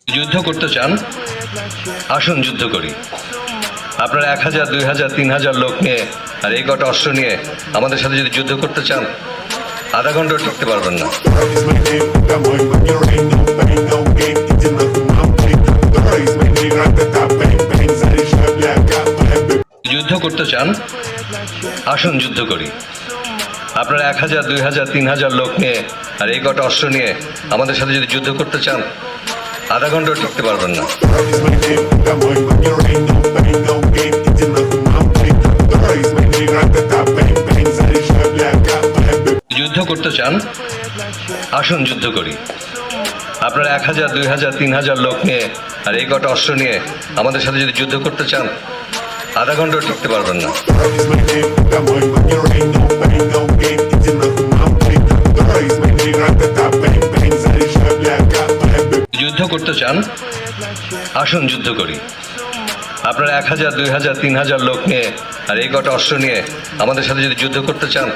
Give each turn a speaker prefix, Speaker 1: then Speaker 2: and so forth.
Speaker 1: যুদ্ধ করতে চান? আসুন যুদ্ধ করি। আপনারা 1000, 2000, 3000 লোক নিয়ে আর এই কটা অস্ত্র নিয়ে আমাদের সাথে যদি যুদ্ধ করতে চান, আধা ঘন্টাও টিকতে পারবেন না। যুদ্ধ করতে চান? আসুন যুদ্ধ করি। আপনারা 1000, 2000, 3000 লোক নিয়ে আর এই কটা অস্ত্র নিয়ে আমাদের সাথে যদি যুদ্ধ করতে চান, আধা ঘন্টাও টিকতে পারবেন না। যুদ্ধ করতে চান? আসুন যুদ্ধ করি। আপনারা 1000, 2000, 3000 লোক নিয়ে আর এই কটা অস্ত্র নিয়ে আমাদের সাথে যদি যুদ্ধ করতে চান, আধা ঘন্টাও টিকতে পারবেন না। যুদ্ধ করতে চান? আসুন যুদ্ধ করি। আপনারা 1000, 2000, 3000 লোক নিয়ে আর এই কটা অস্ত্র নিয়ে আমাদের সাথে যদি যুদ্ধ করতে চান,